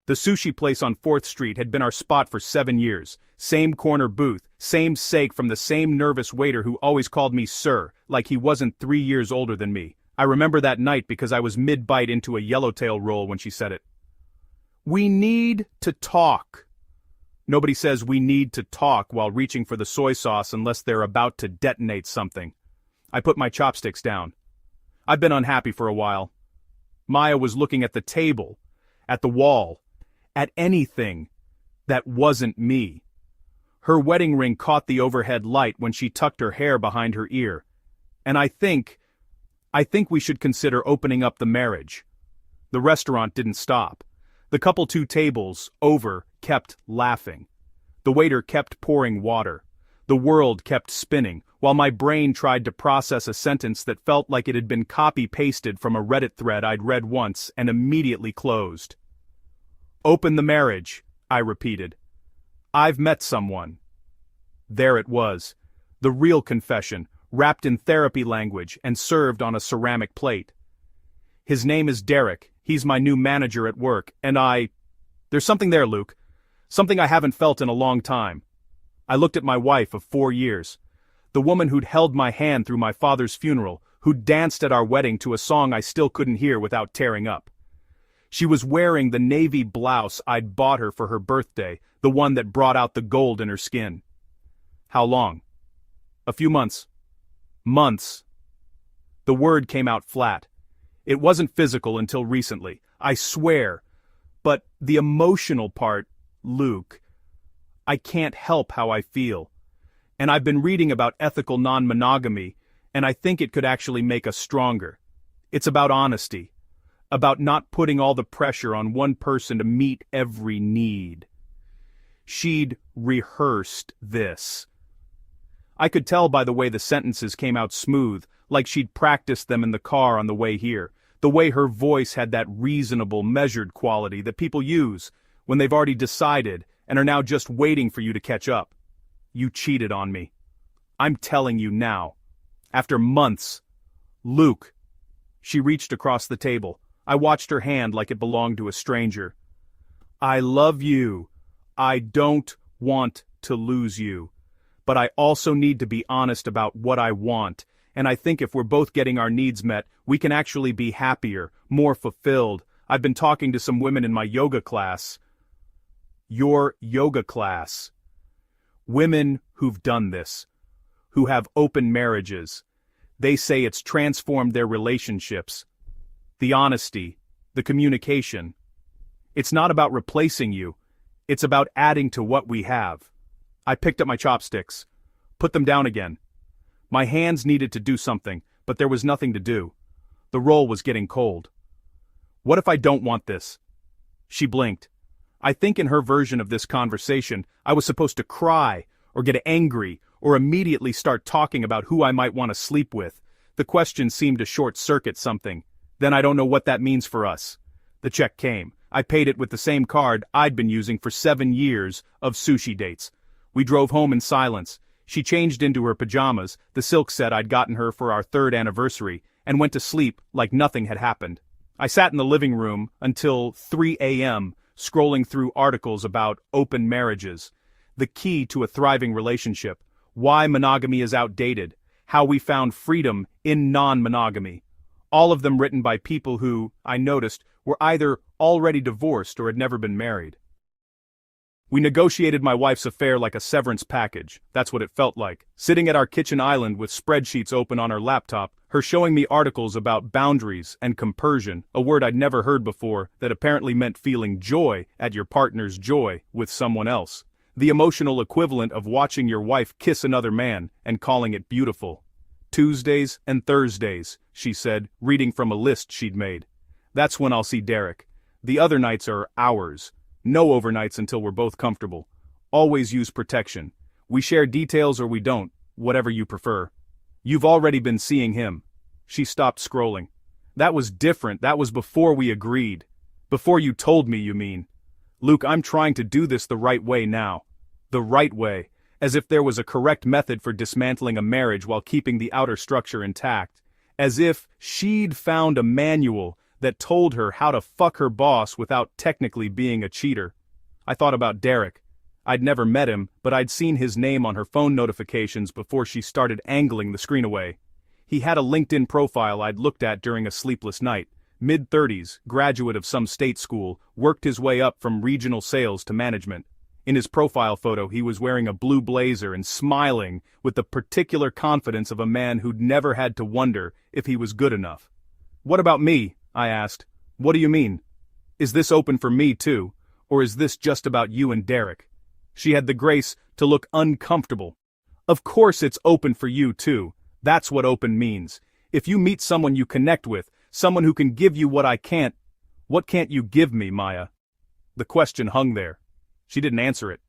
The sushi place on 4th Street had been our spot for 7 years. Same corner booth, same steak from the same nervous waiter who always called me sir, like he wasn't 3 years older than me. I remember that night because I was mid-bite into a yellowtail roll when she said it. We need to talk. Nobody says we need to talk while reaching for the soy sauce unless they're about to detonate something. I put my chopsticks down. I've been unhappy for a while. Maya was looking at the table, at the wall, at anything that wasn't me. Her wedding ring caught the overhead light when she tucked her hair behind her ear. And I think we should consider opening up the marriage. The restaurant didn't stop. The couple 2 tables over kept laughing. The waiter kept pouring water. The world kept spinning, while my brain tried to process a sentence that felt like it had been copy-pasted from a Reddit thread I'd read once and immediately closed. Open the marriage, I repeated. I've met someone. There it was. The real confession, wrapped in therapy language and served on a ceramic plate. His name is Derek, he's my new manager at work, and There's something there, Luke. Something I haven't felt in a long time. I looked at my wife of 4 years. The woman who'd held my hand through my father's funeral, who'd danced at our wedding to a song I still couldn't hear without tearing up. She was wearing the navy blouse I'd bought her for her birthday, the one that brought out the gold in her skin. How long? A few months. Months. The word came out flat. It wasn't physical until recently, I swear. But the emotional part, Luke, I can't help how I feel. And I've been reading about ethical non-monogamy, and I think it could actually make us stronger. It's about honesty. About not putting all the pressure on one person to meet every need. She'd rehearsed this. I could tell by the way the sentences came out smooth, like she'd practiced them in the car on the way here, the way her voice had that reasonable, measured quality that people use when they've already decided and are now just waiting for you to catch up. You cheated on me. I'm telling you now. After months. Luke. She reached across the table. I watched her hand like it belonged to a stranger. I love you. I don't want to lose you. But I also need to be honest about what I want, and I think if we're both getting our needs met, we can actually be happier, more fulfilled. I've been talking to some women in my yoga class. Your yoga class. Women who've done this. Who have open marriages. They say it's transformed their relationships. The honesty, the communication. It's not about replacing you. It's about adding to what we have. I picked up my chopsticks. Put them down again. My hands needed to do something, but there was nothing to do. The roll was getting cold. What if I don't want this? She blinked. I think in her version of this conversation, I was supposed to cry, or get angry, or immediately start talking about who I might want to sleep with. The question seemed to short-circuit something. Then I don't know what that means for us. The check came. I paid it with the same card I'd been using for 7 years of sushi dates. We drove home in silence. She changed into her pajamas, the silk set I'd gotten her for our 3rd anniversary, and went to sleep like nothing had happened. I sat in the living room until 3 a.m., scrolling through articles about open marriages, the key to a thriving relationship, why monogamy is outdated, how we found freedom in non-monogamy. All of them written by people who, I noticed, were either already divorced or had never been married. We negotiated my wife's affair like a severance package. That's what it felt like. Sitting at our kitchen island with spreadsheets open on her laptop, her showing me articles about boundaries and compersion, a word I'd never heard before that apparently meant feeling joy at your partner's joy with someone else. The emotional equivalent of watching your wife kiss another man and calling it beautiful. Tuesdays and Thursdays, she said, reading from a list she'd made. That's when I'll see Derek. The other nights are ours. No overnights until we're both comfortable. Always use protection. We share details or we don't, whatever you prefer. You've already been seeing him. She stopped scrolling. That was different. That was before we agreed. Before you told me, you mean. Luke, I'm trying to do this the right way now. The right way. As if there was a correct method for dismantling a marriage while keeping the outer structure intact. As if she'd found a manual that told her how to fuck her boss without technically being a cheater. I thought about Derek. I'd never met him, but I'd seen his name on her phone notifications before she started angling the screen away. He had a LinkedIn profile I'd looked at during a sleepless night. Mid-30s, graduate of some state school, worked his way up from regional sales to management. In his profile photo he was wearing a blue blazer and smiling with the particular confidence of a man who'd never had to wonder if he was good enough. "What about me?" I asked. "What do you mean? Is this open for me too, or is this just about you and Derek?" She had the grace to look uncomfortable. "Of course it's open for you too. That's what open means. If you meet someone you connect with, someone who can give you what I can't, what can't you give me, Maya?" The question hung there. She didn't answer it.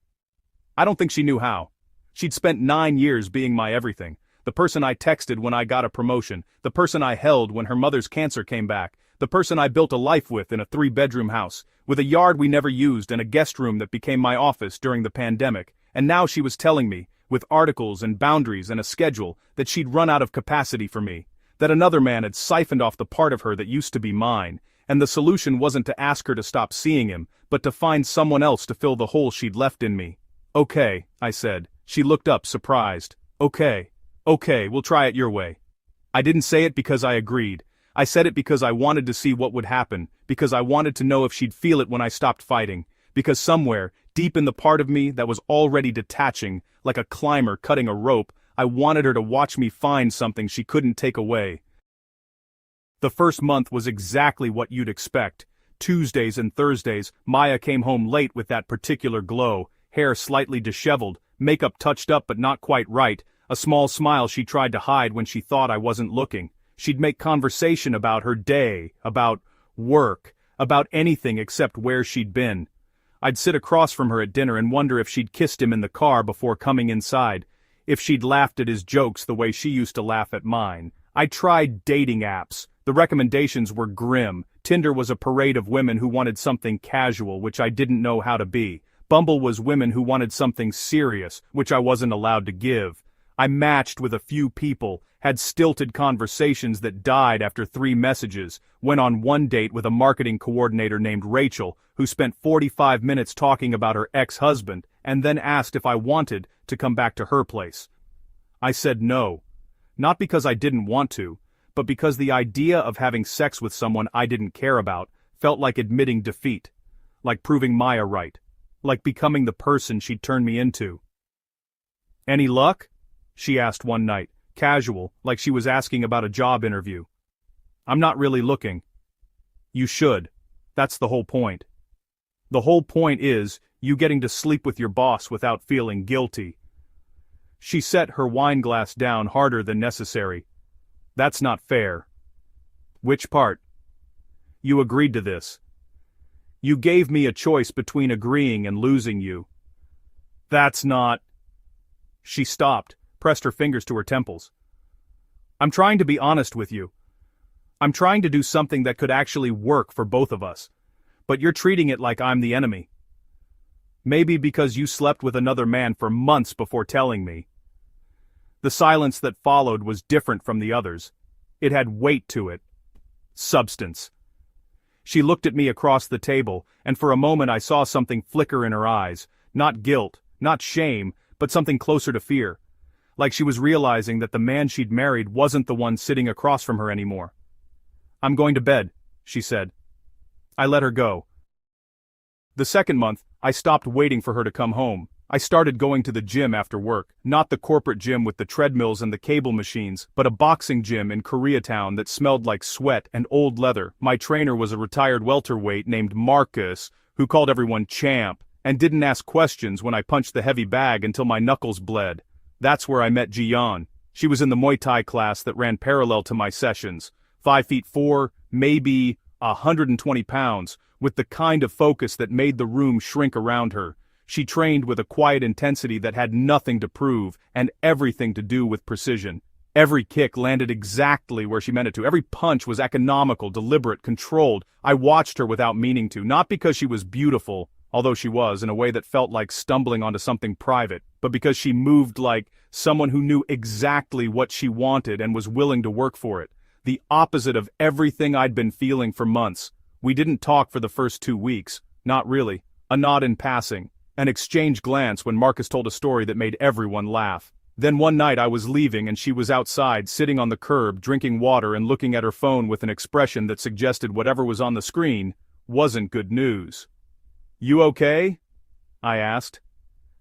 I don't think she knew how. She'd spent 9 years being my everything. The person I texted when I got a promotion, the person I held when her mother's cancer came back, the person I built a life with in a 3-bedroom house, with a yard we never used and a guest room that became my office during the pandemic, and now she was telling me, with articles and boundaries and a schedule, that she'd run out of capacity for me, that another man had siphoned off the part of her that used to be mine, and the solution wasn't to ask her to stop seeing him, but to find someone else to fill the hole she'd left in me. "Okay," I said. She looked up, surprised. Okay, we'll try it your way." I didn't say it because I agreed. I said it because I wanted to see what would happen, because I wanted to know if she'd feel it when I stopped fighting, because somewhere, deep in the part of me that was already detaching, like a climber cutting a rope, I wanted her to watch me find something she couldn't take away. The first month was exactly what you'd expect. Tuesdays and Thursdays, Maya came home late with that particular glow, hair slightly disheveled, makeup touched up but not quite right, a small smile she tried to hide when she thought I wasn't looking. She'd make conversation about her day, about work, about anything except where she'd been. I'd sit across from her at dinner and wonder if she'd kissed him in the car before coming inside, if she'd laughed at his jokes the way she used to laugh at mine. I tried dating apps. The recommendations were grim. Tinder was a parade of women who wanted something casual, which I didn't know how to be. Bumble was women who wanted something serious, which I wasn't allowed to give. I matched with a few people, had stilted conversations that died after 3 messages, went on one date with a marketing coordinator named Rachel, who spent 45 minutes talking about her ex-husband, and then asked if I wanted to come back to her place. I said no. Not because I didn't want to, but because the idea of having sex with someone I didn't care about felt like admitting defeat, like proving Maya right, like becoming the person she'd turned me into. "Any luck?" she asked one night, casual, like she was asking about a job interview. "I'm not really looking." "You should. That's the whole point. The whole point is you getting to sleep with your boss without feeling guilty." She set her wine glass down harder than necessary. "That's not fair." "Which part?" "You agreed to this. You gave me a choice between agreeing and losing you." "That's not..." She stopped, pressed her fingers to her temples. "I'm trying to be honest with you. I'm trying to do something that could actually work for both of us. But you're treating it like I'm the enemy. Maybe because you slept with another man for months before telling me." The silence that followed was different from the others. It had weight to it. Substance. She looked at me across the table, and for a moment I saw something flicker in her eyes. Not guilt, not shame, but something closer to fear. Like she was realizing that the man she'd married wasn't the one sitting across from her anymore. "I'm going to bed," she said. I let her go. The second month, I stopped waiting for her to come home. I started going to the gym after work, not the corporate gym with the treadmills and the cable machines, but a boxing gym in Koreatown that smelled like sweat and old leather. My trainer was a retired welterweight named Marcus, who called everyone champ, and didn't ask questions when I punched the heavy bag until my knuckles bled. That's where I met Jiyeon. She was in the Muay Thai class that ran parallel to my sessions. 5'4", maybe 120 pounds, with the kind of focus that made the room shrink around her. She trained with a quiet intensity that had nothing to prove and everything to do with precision. Every kick landed exactly where she meant it to. Every punch was economical, deliberate, controlled. I watched her without meaning to, not because she was beautiful, although she was in a way that felt like stumbling onto something private, but because she moved like someone who knew exactly what she wanted and was willing to work for it. The opposite of everything I'd been feeling for months. We didn't talk for the first 2 weeks, not really. A nod in passing, an exchanged glance when Marcus told a story that made everyone laugh. Then one night I was leaving and she was outside sitting on the curb drinking water and looking at her phone with an expression that suggested whatever was on the screen wasn't good news. "You okay?" I asked.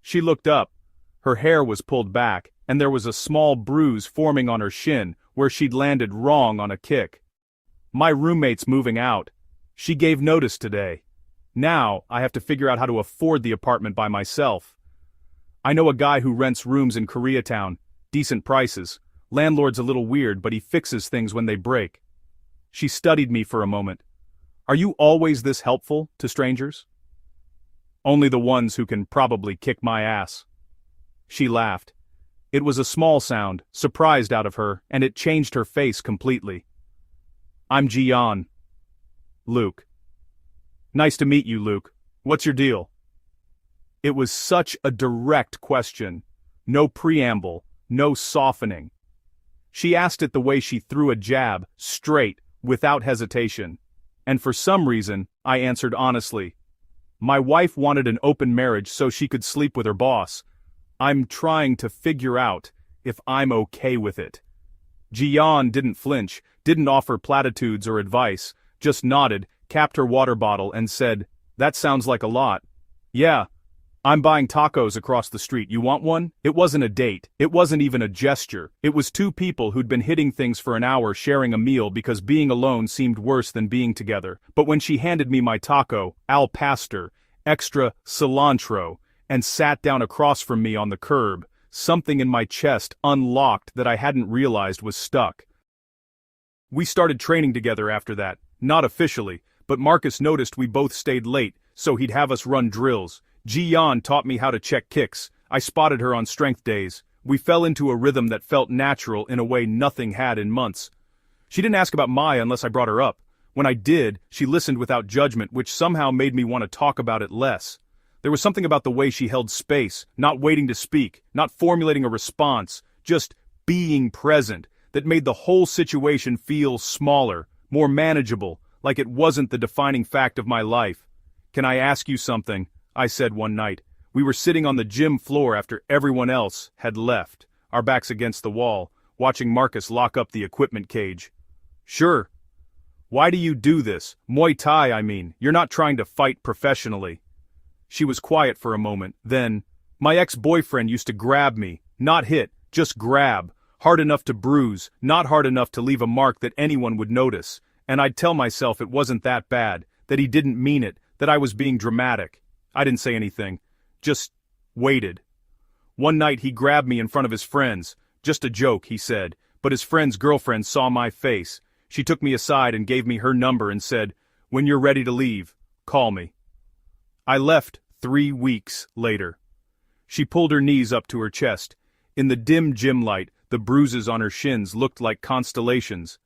She looked up. Her hair was pulled back, and there was a small bruise forming on her shin where she'd landed wrong on a kick. "My roommate's moving out. She gave notice today. Now I have to figure out how to afford the apartment by myself. I know a guy who rents rooms in Koreatown, decent prices. Landlord's a little weird, but he fixes things when they break." She studied me for a moment. "Are you always this helpful to strangers?" "Only the ones who can probably kick my ass." She laughed. It was a small sound, surprised out of her, and it changed her face completely. "I'm Jian." "Luke." "Nice to meet you, Luke. What's your deal?" It was such a direct question. No preamble, no softening. She asked it the way she threw a jab, straight, without hesitation. And for some reason, I answered honestly. "My wife wanted an open marriage so she could sleep with her boss. I'm trying to figure out if I'm okay with it." Jian didn't flinch, didn't offer platitudes or advice, just nodded, capped her water bottle and said, "That sounds like a lot. Yeah. I'm buying tacos across the street. You want one?" It wasn't a date. It wasn't even a gesture. It was two people who'd been hitting things for an hour sharing a meal because being alone seemed worse than being together. But when she handed me my taco, al pastor, extra cilantro, and sat down across from me on the curb, something in my chest unlocked that I hadn't realized was stuck. We started training together after that, not officially, but Marcus noticed we both stayed late, so he'd have us run drills. Jian taught me how to check kicks. I spotted her on strength days. We fell into a rhythm that felt natural in a way nothing had in months. She didn't ask about Maya unless I brought her up. When I did, she listened without judgment, which somehow made me want to talk about it less. There was something about the way she held space, not waiting to speak, not formulating a response, just being present, that made the whole situation feel smaller, more manageable, like it wasn't the defining fact of my life. "Can I ask you something?" I said one night. We were sitting on the gym floor after everyone else had left, our backs against the wall, watching Marcus lock up the equipment cage. "Sure." "Why do you do this? Muay Thai, I mean. You're not trying to fight professionally." She was quiet for a moment, then, "My ex-boyfriend used to grab me, not hit, just grab, hard enough to bruise, not hard enough to leave a mark that anyone would notice, and I'd tell myself it wasn't that bad, that he didn't mean it, that I was being dramatic. I didn't say anything, just waited. One night he grabbed me in front of his friends, just a joke, he said, but his friend's girlfriend saw my face. She took me aside and gave me her number and said, 'When you're ready to leave, call me.' I left 3 weeks later. She pulled her knees up to her chest. In the dim gym light, the bruises on her shins looked like constellations.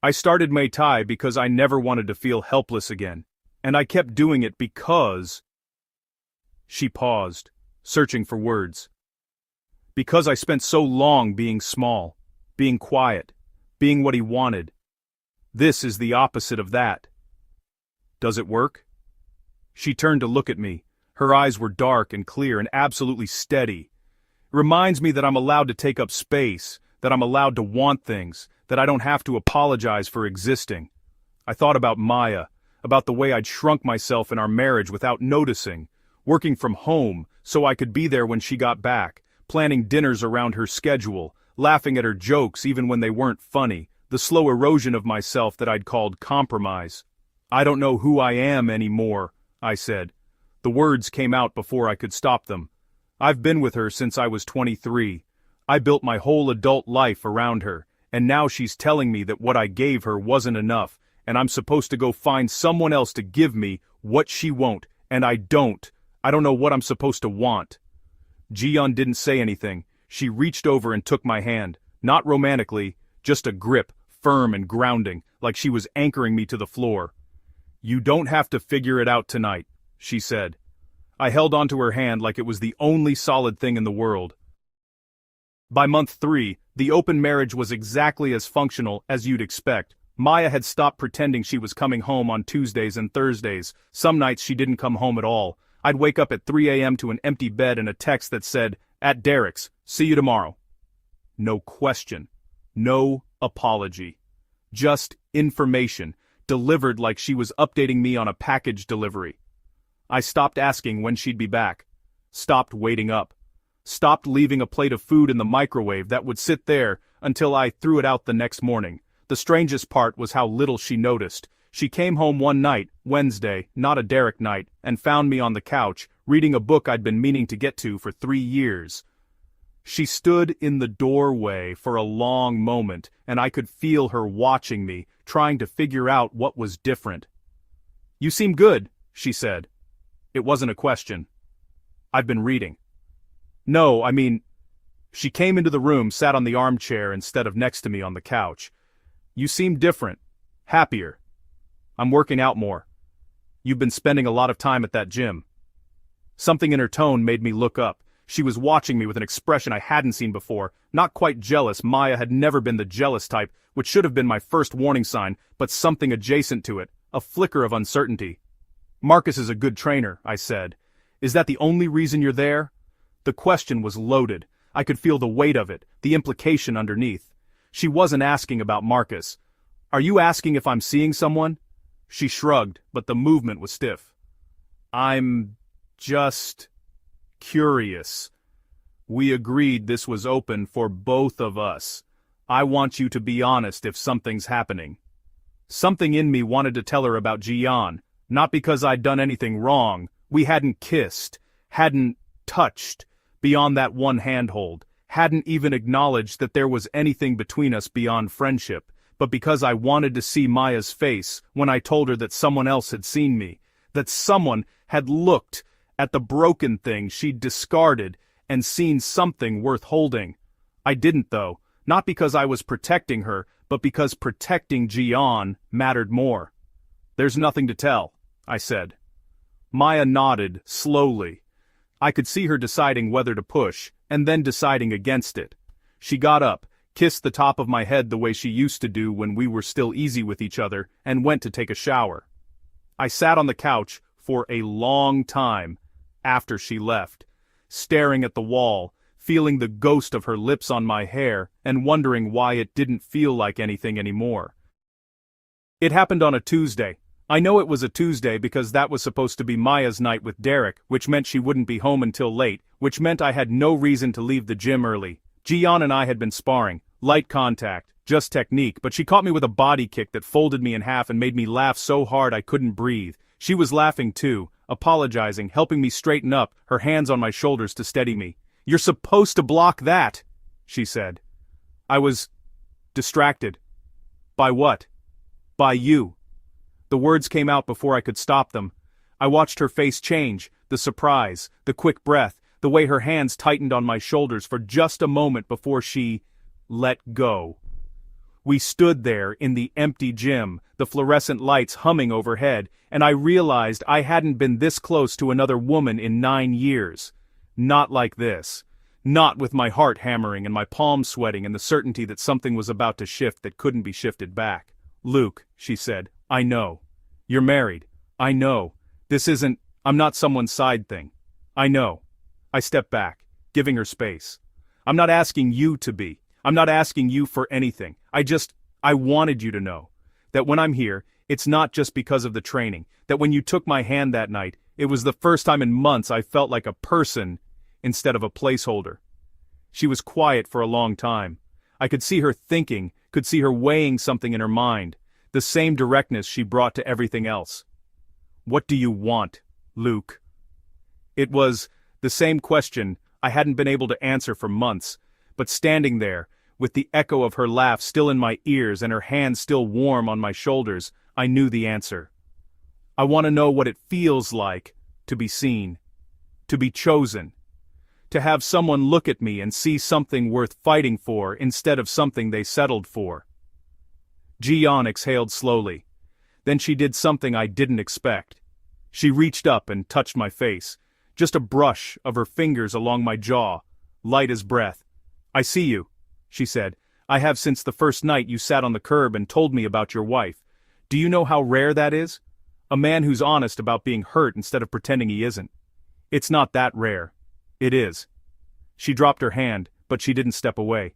I started Muay Thai because I never wanted to feel helpless again. And I kept doing it because..." She paused, searching for words. "Because I spent so long being small, being quiet, being what he wanted. This is the opposite of that. Does it work?" She turned to look at me. Her eyes were dark and clear and absolutely steady. "It reminds me that I'm allowed to take up space, that I'm allowed to want things, that I don't have to apologize for existing." I thought about Maya, about the way I'd shrunk myself in our marriage without noticing, working from home so I could be there when she got back, planning dinners around her schedule, laughing at her jokes even when they weren't funny, the slow erosion of myself that I'd called compromise. "I don't know who I am anymore," I said. The words came out before I could stop them. "I've been with her since I was 23. I built my whole adult life around her, and now she's telling me that what I gave her wasn't enough, and I'm supposed to go find someone else to give me what she won't, and I don't. I don't know what I'm supposed to want." Jian didn't say anything. She reached over and took my hand, not romantically, just a grip, firm and grounding, like she was anchoring me to the floor. "You don't have to figure it out tonight," she said. I held onto her hand like it was the only solid thing in the world. By month 3, The open marriage was exactly as functional as you'd expect. Maya had stopped pretending she was coming home on Tuesdays and Thursdays. Some nights she didn't come home at all. I'd wake up at 3 a.m. to an empty bed and a text that said, "At Derek's, see you tomorrow." No question. No apology. Just information, delivered like she was updating me on a package delivery. I stopped asking when she'd be back. Stopped waiting up. Stopped leaving a plate of food in the microwave that would sit there until I threw it out the next morning. The strangest part was how little she noticed. She came home one night, Wednesday, not a Derek night, and found me on the couch, reading a book I'd been meaning to get to for 3 years. She stood in the doorway for a long moment, and I could feel her watching me, trying to figure out what was different. "You seem good," she said. It wasn't a question. "I've been reading." "No, I mean..." She came into the room, sat on the armchair instead of next to me on the couch. "You seem different. Happier. I'm working out more. You've been spending a lot of time at that gym." Something in her tone made me look up. She was watching me with an expression I hadn't seen before, not quite jealous. Maya had never been the jealous type, which should have been my first warning sign, but something adjacent to it, a flicker of uncertainty. "Marcus is a good trainer," I said. "Is that the only reason you're there?" The question was loaded. I could feel the weight of it, the implication underneath. She wasn't asking about Marcus. "Are you asking if I'm seeing someone?" She shrugged, but the movement was stiff. "I'm just curious. We agreed this was open for both of us. I want you to be honest if something's happening." Something in me wanted to tell her about Gian, not because I'd done anything wrong. We hadn't kissed, hadn't touched, beyond that one handhold, hadn't even acknowledged that there was anything between us beyond friendship, but because I wanted to see Maya's face when I told her that someone else had seen me, that someone had looked at the broken thing she'd discarded and seen something worth holding. I didn't though, not because I was protecting her, but because protecting Gian mattered more. "There's nothing to tell," I said. Maya nodded, slowly. I could see her deciding whether to push, and then deciding against it. She got up, kissed the top of my head the way she used to do when we were still easy with each other, and went to take a shower. I sat on the couch for a long time after she left, staring at the wall, feeling the ghost of her lips on my hair, and wondering why it didn't feel like anything anymore. It happened on a Tuesday. I know it was a Tuesday because that was supposed to be Maya's night with Derek, which meant she wouldn't be home until late, which meant I had no reason to leave the gym early. Gian and I had been sparring, light contact, just technique, but she caught me with a body kick that folded me in half and made me laugh so hard I couldn't breathe. She was laughing too, apologizing, helping me straighten up, her hands on my shoulders to steady me. "You're supposed to block that," she said. I was distracted. "By what?" "By you." The words came out before I could stop them. I watched her face change, the surprise, the quick breath, the way her hands tightened on my shoulders for just a moment before she let go. We stood there in the empty gym, the fluorescent lights humming overhead, and I realized I hadn't been this close to another woman in 9 years. Not like this. Not with my heart hammering and my palms sweating and the certainty that something was about to shift that couldn't be shifted back. "Luke," she said, "I know. You're married. I know. I'm not someone's side thing. I know." I stepped back, giving her space. "I'm not asking you to be. I'm not asking you for anything. I wanted you to know that when I'm here, it's not just because of the training, that when you took my hand that night, it was the first time in months I felt like a person instead of a placeholder." She was quiet for a long time. I could see her thinking, could see her weighing something in her mind, the same directness she brought to everything else. "What do you want, Luke?" It was the same question I hadn't been able to answer for months, but standing there, with the echo of her laugh still in my ears and her hands still warm on my shoulders, I knew the answer. "I want to know what it feels like to be seen, to be chosen, to have someone look at me and see something worth fighting for instead of something they settled for." Gian exhaled slowly. Then she did something I didn't expect. She reached up and touched my face, just a brush of her fingers along my jaw, light as breath. "I see you," she said. I have since the first night you sat on the curb and told me about your wife. Do you know how rare that is? A man who's honest about being hurt instead of pretending he isn't. It's not that rare. It is. She dropped her hand, but she didn't step away.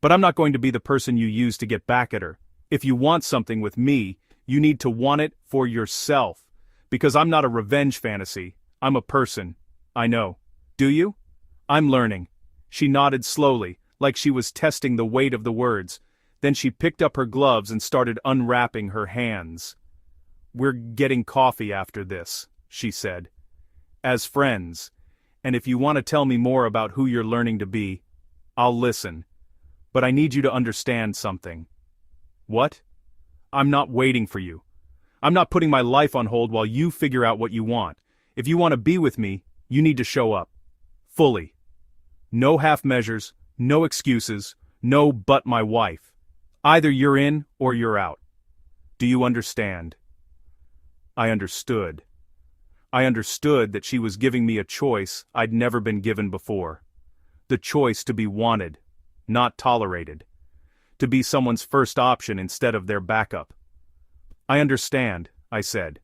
But I'm not going to be the person you use to get back at her. If you want something with me, you need to want it for yourself. Because I'm not a revenge fantasy. I'm a person. I know. Do you? I'm learning. She nodded slowly, like she was testing the weight of the words. Then she picked up her gloves and started unwrapping her hands. We're getting coffee after this, she said. As friends. And if you want to tell me more about who you're learning to be, I'll listen. But I need you to understand something. What? I'm not waiting for you. I'm not putting my life on hold while you figure out what you want. If you want to be with me, you need to show up. Fully. No half measures, no excuses, no but my wife. Either you're in or you're out. Do you understand? I understood. I understood that she was giving me a choice I'd never been given before. The choice to be wanted, not tolerated. To be someone's first option instead of their backup. I understand, I said.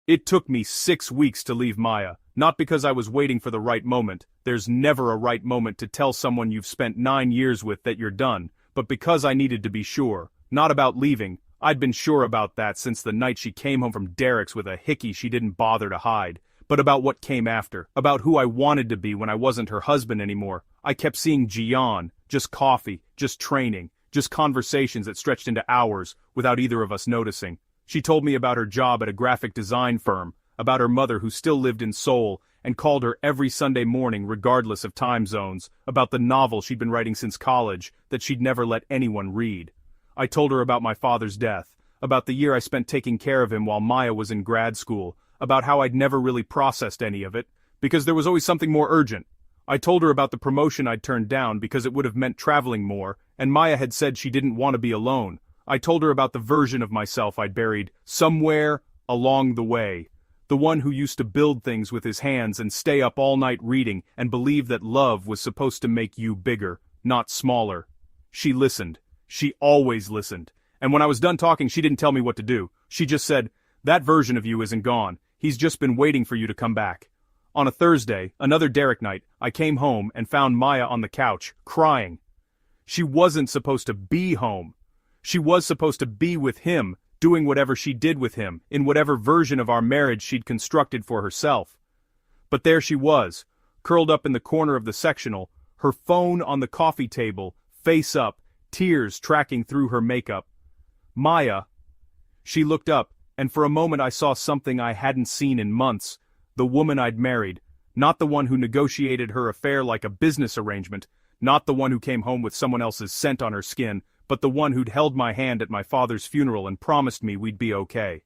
It took me 6 weeks to leave Maya, not because I was waiting for the right moment. There's never a right moment to tell someone you've spent 9 years with that you're done, but because I needed to be sure, not about leaving. I'd been sure about that since the night she came home from Derek's with a hickey she didn't bother to hide, but about what came after, about who I wanted to be when I wasn't her husband anymore. I kept seeing Gian, just coffee, just training, just conversations that stretched into hours, without either of us noticing. She told me about her job at a graphic design firm, about her mother who still lived in Seoul, and called her every Sunday morning regardless of time zones, about the novel she'd been writing since college, that she'd never let anyone read. I told her about my father's death, about the year I spent taking care of him while Maya was in grad school, about how I'd never really processed any of it, because there was always something more urgent. I told her about the promotion I'd turned down because it would have meant traveling more, and Maya had said she didn't want to be alone. I told her about the version of myself I'd buried somewhere along the way. The one who used to build things with his hands and stay up all night reading and believe that love was supposed to make you bigger, not smaller. She listened. She always listened. And when I was done talking, she didn't tell me what to do. She just said, "That version of you isn't gone. He's just been waiting for you to come back." On a Thursday, another Derek night, I came home and found Maya on the couch, crying. She wasn't supposed to be home. She was supposed to be with him, doing whatever she did with him, in whatever version of our marriage she'd constructed for herself. But there she was, curled up in the corner of the sectional, her phone on the coffee table, face up, tears tracking through her makeup. Maya. She looked up, and for a moment I saw something I hadn't seen in months, the woman I'd married, not the one who negotiated her affair like a business arrangement, not the one who came home with someone else's scent on her skin, but the one who'd held my hand at my father's funeral and promised me we'd be okay.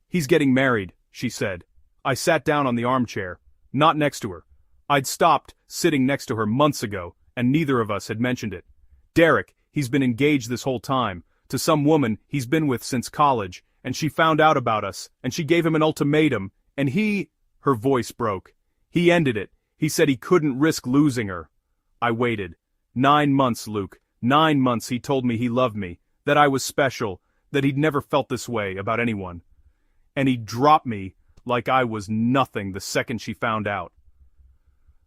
"He's getting married," she said. I sat down on the armchair, not next to her. I'd stopped sitting next to her months ago, and neither of us had mentioned it. Derek, he's been engaged this whole time, to some woman he's been with since college, and she found out about us, and she gave him an ultimatum, and her voice broke. He ended it. He said he couldn't risk losing her. I waited. 9 months, Luke. 9 months he told me he loved me, that I was special, that he'd never felt this way about anyone. And he dropped me like I was nothing the second she found out.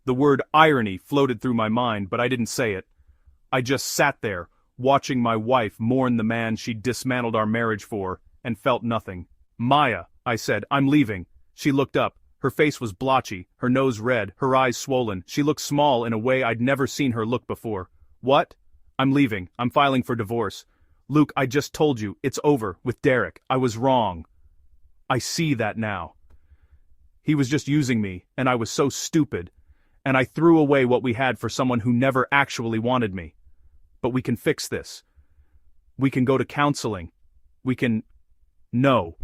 The word irony floated through my mind, but I didn't say it. I just sat there, watching my wife mourn the man she'd dismantled our marriage for, and felt nothing. "Maya," I said, "I'm leaving." She looked up. Her face was blotchy, her nose red, her eyes swollen. She looked small in a way I'd never seen her look before. "What?" "I'm leaving. I'm filing for divorce." "Luke, I just told you, it's over, with Derek. I was wrong." I see that now. He was just using me, and I was so stupid. And I threw away what we had for someone who never actually wanted me. But we can fix this. We can go to counseling. We can... No.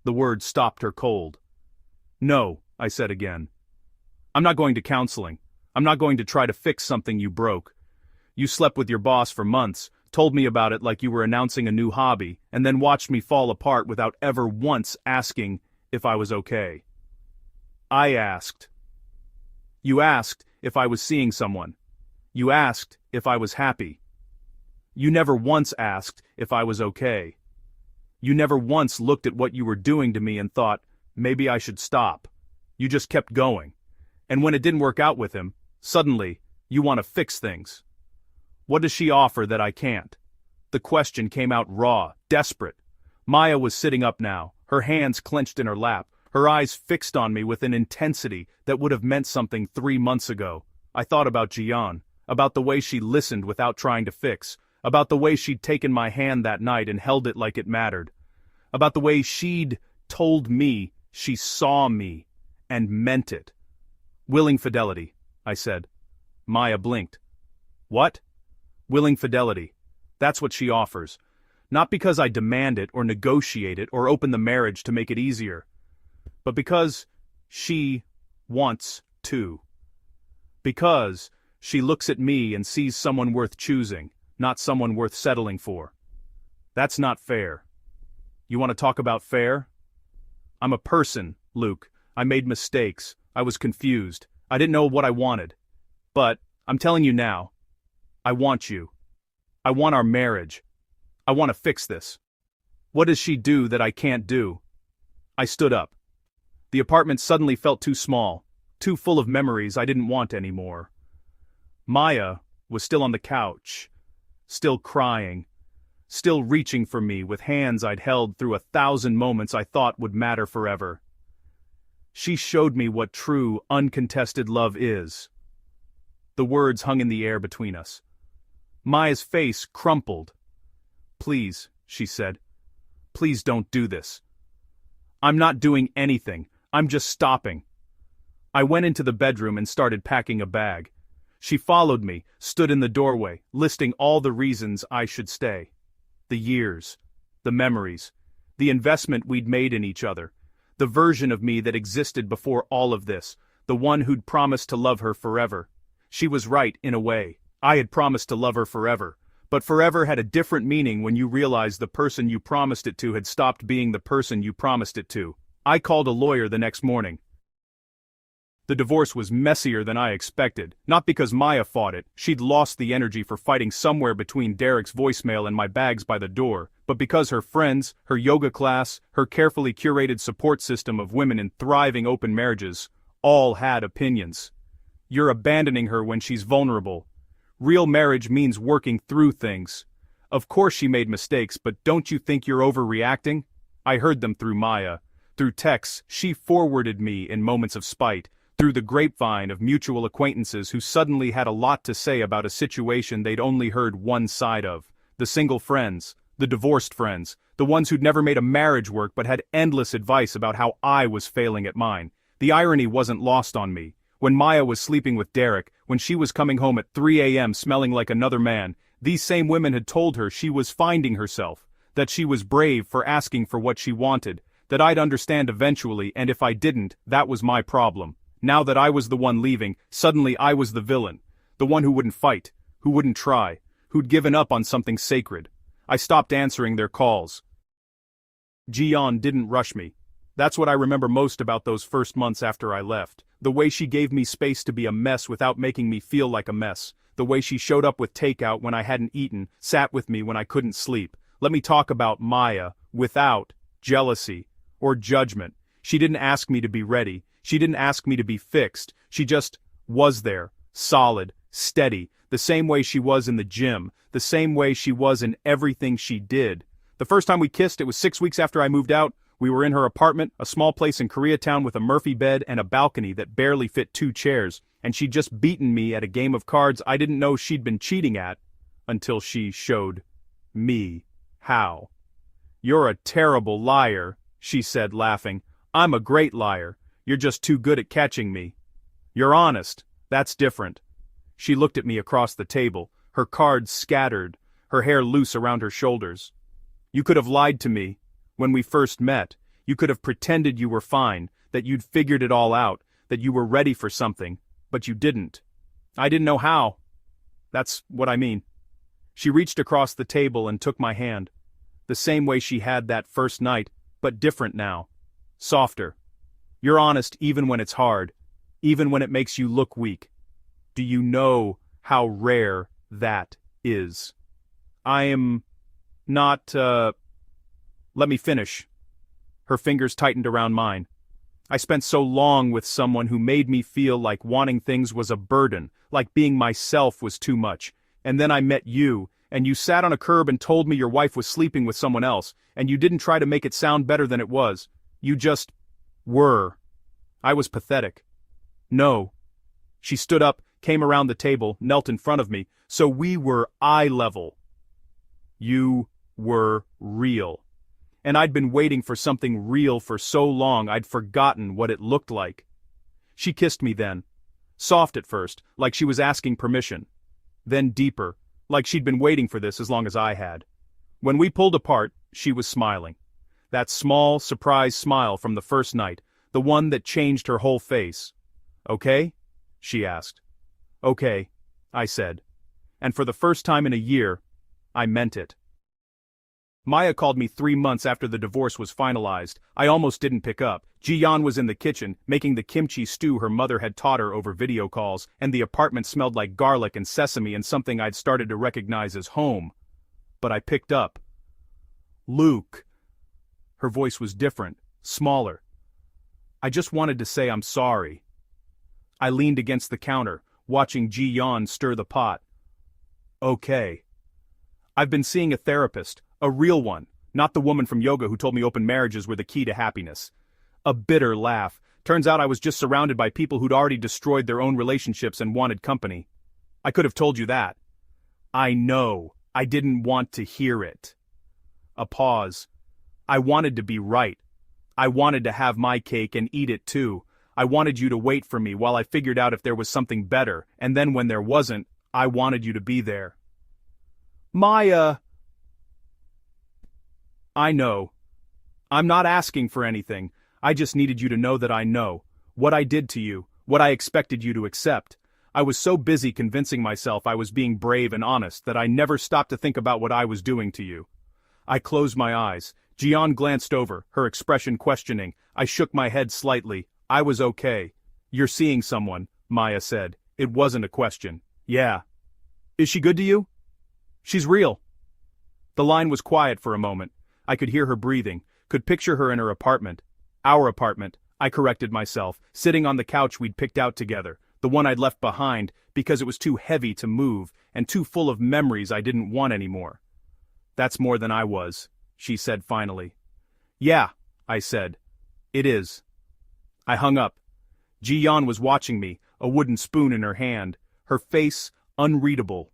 The word stopped her cold. "No," I said again. "I'm not going to counseling. I'm not going to try to fix something you broke. You slept with your boss for months, told me about it like you were announcing a new hobby, and then watched me fall apart without ever once asking if I was okay." I asked. "You asked if I was seeing someone. You asked if I was happy. You never once asked if I was okay. You never once looked at what you were doing to me and thought, maybe I should stop. You just kept going. And when it didn't work out with him, suddenly, you want to fix things. What does she offer that I can't? The question came out raw, desperate. Maya was sitting up now, her hands clenched in her lap, her eyes fixed on me with an intensity that would have meant something 3 months ago. I thought about Gian, about the way she listened without trying to fix, about the way she'd taken my hand that night and held it like it mattered, about the way she'd told me she saw me and meant it. Willing fidelity, I said. Maya blinked. What? Willing fidelity. That's what she offers. Not because I demand it or negotiate it or open the marriage to make it easier, but because she wants to. Because she looks at me and sees someone worth choosing, not someone worth settling for. That's not fair. You want to talk about fair? I'm a person, Luke. I made mistakes. I was confused. I didn't know what I wanted. But, I'm telling you now, I want you. I want our marriage. I want to fix this. What does she do that I can't do? I stood up. The apartment suddenly felt too small, too full of memories I didn't want anymore. Maya was still on the couch, still crying, still reaching for me with hands I'd held through 1,000 moments I thought would matter forever. She showed me what true, uncontested love is. The words hung in the air between us. Maya's face crumpled. Please, she said. Please don't do this. I'm not doing anything. I'm just stopping. I went into the bedroom and started packing a bag. She followed me, stood in the doorway, listing all the reasons I should stay. The years, the memories, the investment we'd made in each other, the version of me that existed before all of this, the one who'd promised to love her forever. She was right, in a way. I had promised to love her forever. But forever had a different meaning when you realized the person you promised it to had stopped being the person you promised it to. I called a lawyer the next morning. The divorce was messier than I expected, not because Maya fought it, she'd lost the energy for fighting somewhere between Derek's voicemail and my bags by the door, but because her friends, her yoga class, her carefully curated support system of women in thriving open marriages, all had opinions. You're abandoning her when she's vulnerable. Real marriage means working through things. Of course she made mistakes, but don't you think you're overreacting? I heard them through Maya. Through texts she forwarded me in moments of spite, through the grapevine of mutual acquaintances who suddenly had a lot to say about a situation they'd only heard one side of. The single friends, the divorced friends, the ones who'd never made a marriage work but had endless advice about how I was failing at mine. The irony wasn't lost on me. When Maya was sleeping with Derek, when she was coming home at 3 a.m. smelling like another man, these same women had told her she was finding herself, that she was brave for asking for what she wanted, that I'd understand eventually, and if I didn't, that was my problem. Now that I was the one leaving, suddenly I was the villain, the one who wouldn't fight, who wouldn't try, who'd given up on something sacred. I stopped answering their calls. Gian didn't rush me. That's what I remember most about those first months after I left. The way she gave me space to be a mess without making me feel like a mess. The way she showed up with takeout when I hadn't eaten, sat with me when I couldn't sleep. Let me talk about Maya, without jealousy or judgment. She didn't ask me to be ready. She didn't ask me to be fixed. She just was there, solid, steady, the same way she was in the gym, the same way she was in everything she did. The first time we kissed, it was 6 weeks after I moved out. We were in her apartment, a small place in Koreatown with a Murphy bed and a balcony that barely fit 2 chairs, and she'd just beaten me at a game of cards I didn't know she'd been cheating at, until she showed me how. You're a terrible liar, she said, laughing. I'm a great liar. You're just too good at catching me. You're honest. That's different. She looked at me across the table, her cards scattered, her hair loose around her shoulders. You could have lied to me. When we first met, you could have pretended you were fine, that you'd figured it all out, that you were ready for something, but you didn't. I didn't know how. That's what I mean. She reached across the table and took my hand. The same way she had that first night, but different now. Softer. You're honest even when it's hard, even when it makes you look weak. Do you know how rare that is. I am not, let me finish. Her fingers tightened around mine. I spent so long with someone who made me feel like wanting things was a burden, like being myself was too much. And then I met you, and you sat on a curb and told me your wife was sleeping with someone else, and you didn't try to make it sound better than it was. You just were. I was pathetic. No. She stood up, came around the table, knelt in front of me, so we were eye level. You were real. And I'd been waiting for something real for so long I'd forgotten what it looked like. She kissed me then. Soft at first, like she was asking permission. Then deeper, like she'd been waiting for this as long as I had. When we pulled apart, she was smiling. That small, surprise smile from the first night, the one that changed her whole face. Okay? She asked. Okay, I said. And for the first time in a year, I meant it. Maya called me 3 months after the divorce was finalized. I almost didn't pick up. Ji-yeon was in the kitchen, making the kimchi stew her mother had taught her over video calls, and the apartment smelled like garlic and sesame and something I'd started to recognize as home. But I picked up. Luke. Her voice was different, smaller. I just wanted to say I'm sorry. I leaned against the counter, watching Ji-yeon stir the pot. Okay. I've been seeing a therapist. A real one, not the woman from yoga who told me open marriages were the key to happiness. A bitter laugh. Turns out I was just surrounded by people who'd already destroyed their own relationships and wanted company. I could have told you that. I know. I didn't want to hear it. A pause. I wanted to be right. I wanted to have my cake and eat it too. I wanted you to wait for me while I figured out if there was something better, and then when there wasn't, I wanted you to be there. Maya. I know. I'm not asking for anything. I just needed you to know that I know. What I did to you, what I expected you to accept. I was so busy convincing myself I was being brave and honest that I never stopped to think about what I was doing to you. I closed my eyes. Ji-yeon glanced over, her expression questioning. I shook my head slightly. I was okay. You're seeing someone, Maya said. It wasn't a question. Yeah. Is she good to you? She's real. The line was quiet for a moment. I could hear her breathing, could picture her in her apartment. Our apartment, I corrected myself, sitting on the couch we'd picked out together, the one I'd left behind because it was too heavy to move and too full of memories I didn't want anymore. That's more than I was, she said finally. Yeah, I said. It is. I hung up. Ji-yeon was watching me, a wooden spoon in her hand, her face unreadable.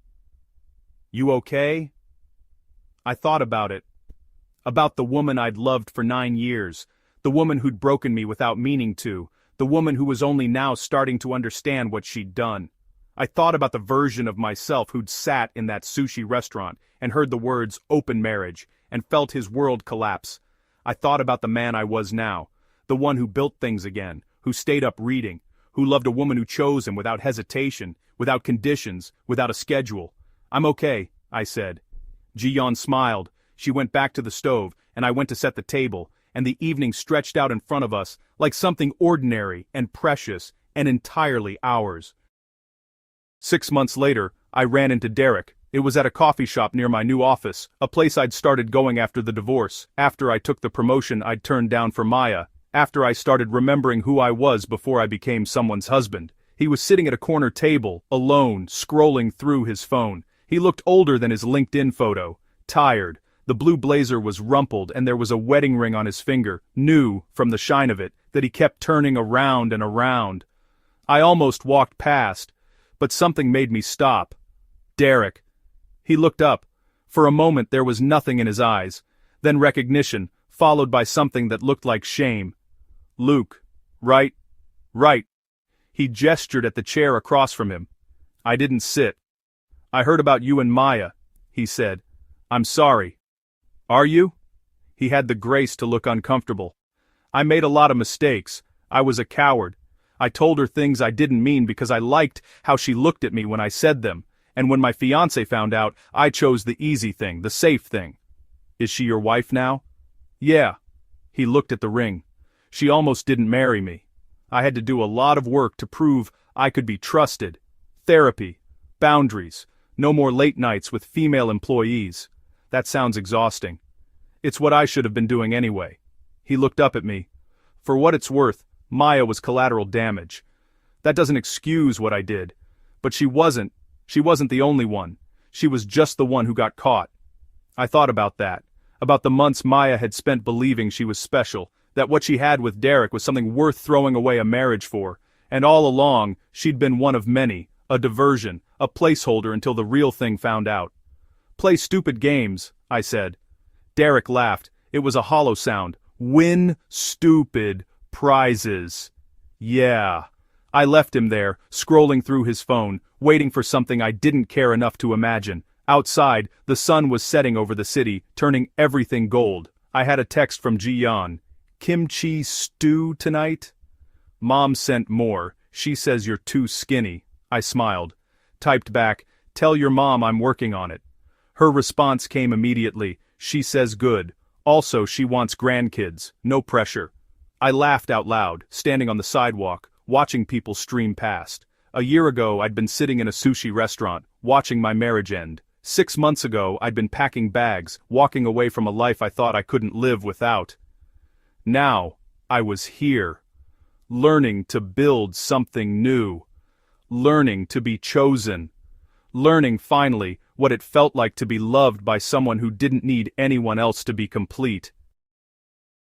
You okay? I thought about it. About the woman I'd loved for 9 years, the woman who'd broken me without meaning to, the woman who was only now starting to understand what she'd done. I thought about the version of myself who'd sat in that sushi restaurant and heard the words open marriage and felt his world collapse. I thought about the man I was now, the one who built things again, who stayed up reading, who loved a woman who chose him without hesitation, without conditions, without a schedule. I'm okay, I said. Ji-yeon smiled. She went back to the stove, and I went to set the table, and the evening stretched out in front of us, like something ordinary and precious and entirely ours. 6 months later, I ran into Derek. It was at a coffee shop near my new office, a place I'd started going after the divorce, after I took the promotion I'd turned down for Maya, after I started remembering who I was before I became someone's husband. He was sitting at a corner table, alone, scrolling through his phone. He looked older than his LinkedIn photo, tired. The blue blazer was rumpled and there was a wedding ring on his finger, new, from the shine of it, that he kept turning around and around. I almost walked past, but something made me stop. Derek. He looked up. For a moment there was nothing in his eyes, then recognition, followed by something that looked like shame. Luke. Right. Right. He gestured at the chair across from him. I didn't sit. I heard about you and Maya, he said. I'm sorry. Are you? He had the grace to look uncomfortable. I made a lot of mistakes. I was a coward. I told her things I didn't mean because I liked how she looked at me when I said them, and when my fiancé found out, I chose the easy thing, the safe thing. Is she your wife now? Yeah. He looked at the ring. She almost didn't marry me. I had to do a lot of work to prove I could be trusted. Therapy. Boundaries. No more late nights with female employees. That sounds exhausting. It's what I should have been doing anyway. He looked up at me. For what it's worth, Maya was collateral damage. That doesn't excuse what I did. But she wasn't the only one. She was just the one who got caught. I thought about that. About the months Maya had spent believing she was special, that what she had with Derek was something worth throwing away a marriage for, and all along, she'd been one of many, a diversion, a placeholder until the real thing found out. Play stupid games, I said. Derek laughed. It was a hollow sound. Win stupid prizes. Yeah. I left him there, scrolling through his phone, waiting for something I didn't care enough to imagine. Outside, the sun was setting over the city, turning everything gold. I had a text from Ji-yeon. Kimchi stew tonight? Mom sent more. She says you're too skinny. I smiled. Typed back, tell your mom I'm working on it. Her response came immediately. She says good. Also, she wants grandkids. No pressure. I laughed out loud, standing on the sidewalk, watching people stream past. A year ago, I'd been sitting in a sushi restaurant, watching my marriage end. 6 months ago, I'd been packing bags, walking away from a life I thought I couldn't live without. Now, I was here. Learning to build something new. Learning to be chosen. Learning, finally, what it felt like to be loved by someone who didn't need anyone else to be complete.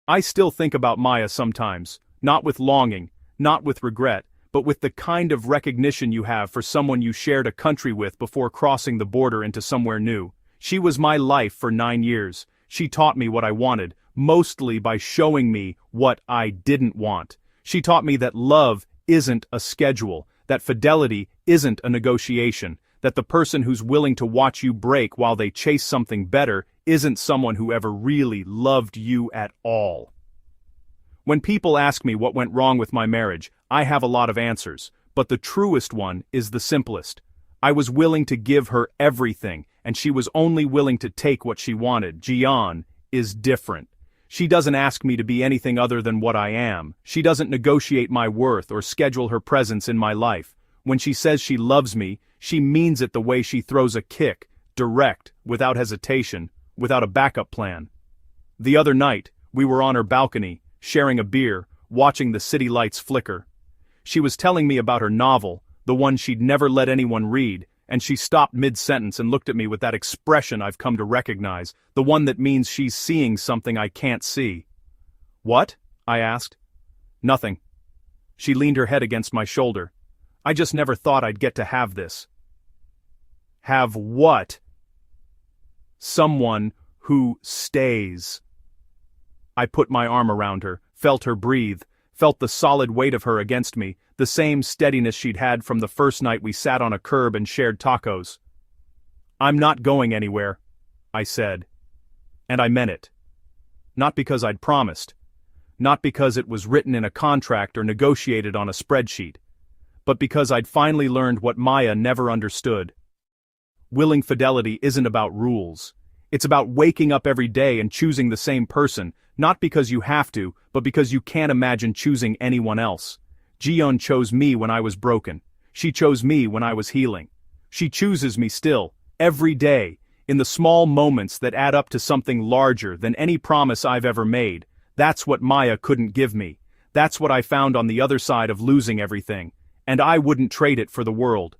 I still think about Maya sometimes, not with longing, not with regret, but with the kind of recognition you have for someone you shared a country with before crossing the border into somewhere new. She was my life for 9 years. She taught me what I wanted, mostly by showing me what I didn't want. She taught me that love isn't a schedule, that fidelity isn't a negotiation, that the person who's willing to watch you break while they chase something better isn't someone who ever really loved you at all. When people ask me what went wrong with my marriage, I have a lot of answers, but the truest one is the simplest. I was willing to give her everything, and she was only willing to take what she wanted. Ji-yeon is different. She doesn't ask me to be anything other than what I am. She doesn't negotiate my worth or schedule her presence in my life. When she says she loves me, she means it the way she throws a kick, direct, without hesitation, without a backup plan. The other night, we were on her balcony, sharing a beer, watching the city lights flicker. She was telling me about her novel, the one she'd never let anyone read, and she stopped mid-sentence and looked at me with that expression I've come to recognize, the one that means she's seeing something I can't see. What? I asked. Nothing. She leaned her head against my shoulder. I just never thought I'd get to have this. Have what? Someone who stays. I put my arm around her, felt her breathe, felt the solid weight of her against me, the same steadiness she'd had from the first night we sat on a curb and shared tacos. I'm not going anywhere, I said. And I meant it. Not because I'd promised. Not because it was written in a contract or negotiated on a spreadsheet. But because I'd finally learned what Maya never understood. Willing fidelity isn't about rules. It's about waking up every day and choosing the same person, not because you have to, but because you can't imagine choosing anyone else. Ji-yeon chose me when I was broken. She chose me when I was healing. She chooses me still, every day, in the small moments that add up to something larger than any promise I've ever made. That's what Maya couldn't give me. That's what I found on the other side of losing everything. And I wouldn't trade it for the world.